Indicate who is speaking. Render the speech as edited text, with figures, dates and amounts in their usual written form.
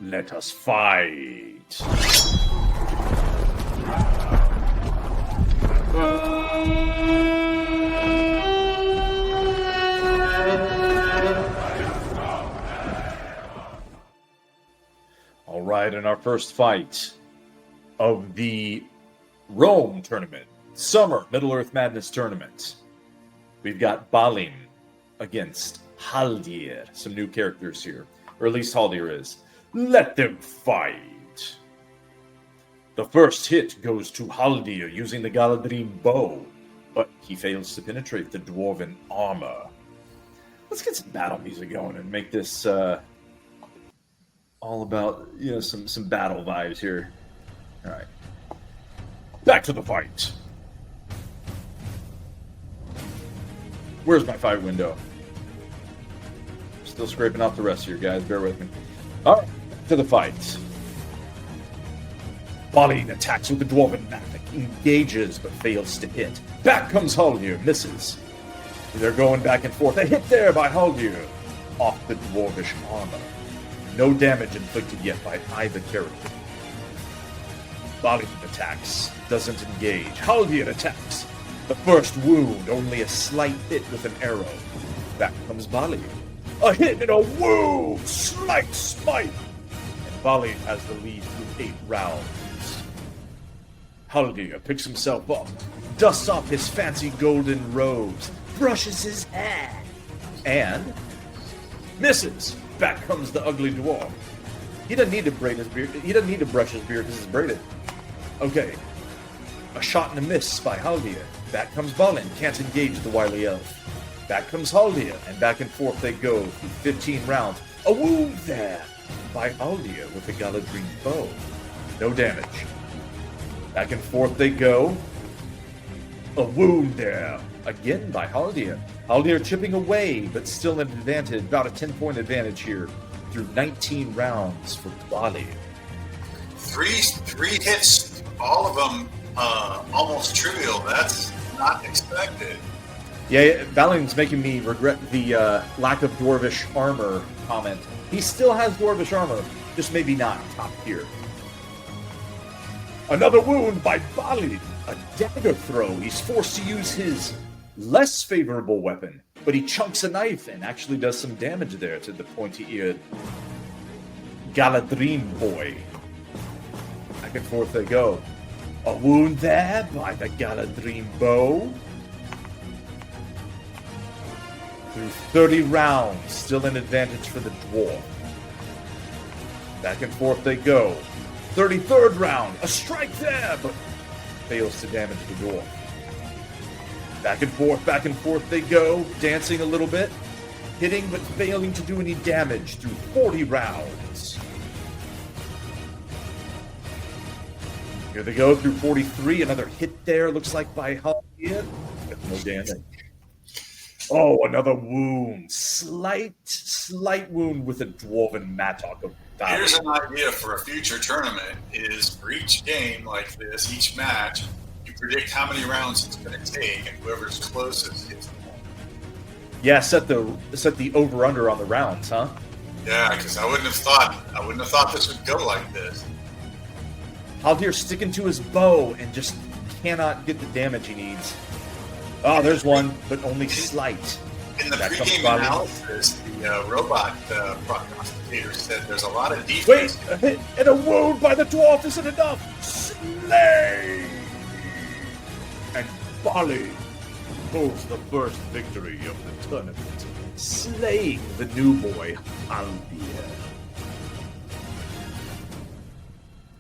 Speaker 1: Let us fight. All right, in our first fight of the Rome tournament, Summer Middle-earth Madness tournament, we've got 8.Balin against Haldir. Some new characters here, or at least Haldir is. Let them fight. The first hit goes to Haldir using the Galadrim bow, but he fails to penetrate the dwarven armor. Let's get some battle music going and make this all about, some battle vibes here. All right. Back to the fight. Where's my fight window? Still scraping off the rest here, guys. Bear with me. All right, to the fight. 8.Balin attacks with the dwarven magic, engages but fails to hit. Back comes Haldir, misses. They're going back and forth. A hit there by Haldir, off the dwarvish armor. No damage inflicted yet by either character. 8.Balin attacks, doesn't engage. Haldir attacks. The first wound, only a slight hit with an arrow. Back comes 8.Balin. A hit and a wound! Slight smite! And 8.Balin has the lead through 8 rounds. Haldir picks himself up, dusts off his fancy golden robes, brushes his hair, and misses. Back comes the ugly dwarf. He doesn't need to braid his beard. He doesn't need to brush his beard because it's braided. Okay. A shot and a miss by Haldir. Back comes 8.Balin. Can't engage the wily elf. Back comes Haldir, and back and forth they go through 15 rounds. A wound there by Haldir with the Galadrim bow. No damage. Back and forth they go. A wound there. Again by Haldir. Haldir chipping away, but still an advantage. About a 10-point advantage here through 19 rounds for 8.Balin.
Speaker 2: Three hits, all of them almost trivial. That's not expected.
Speaker 1: Yeah, 8.Balin's making me regret the lack of dwarvish armor comment. He still has dwarvish armor, just maybe not top tier. Another wound by 8.Balin. A dagger throw. He's forced to use his less favorable weapon, but he chunks a knife and actually does some damage there to the pointy-eared Galadrim boy. Back and forth they go. A wound there by the Galadrim bow. Through 30 rounds, still an advantage for the dwarf. Back and forth they go. 33rd round, a strike there, but fails to damage the dwarf. Back and forth they go, dancing a little bit, hitting but failing to do any damage through 40 rounds. Here they go through 43, another hit there, looks like by Haldir, with no damage. Oh, another wound. Slight wound with a dwarven mattock of battle.
Speaker 2: Here's an idea for a future tournament, is for each game like this, each match, you predict how many rounds it's going to take, and whoever's closest gets the point.
Speaker 1: Yeah, set the over-under on the rounds, huh?
Speaker 2: Yeah, because I wouldn't have thought this would go like this.
Speaker 1: Haldir sticking to his bow and just cannot get the damage he needs. Oh, there's one, but only slight.
Speaker 2: In the pregame analysis, the robot prognosticator said there's a lot of defense.
Speaker 1: Wait, a hit and a wound by the dwarf isn't enough. Slay! And 8.Balin pulls the first victory of the tournament, slaying the new boy, Haldir.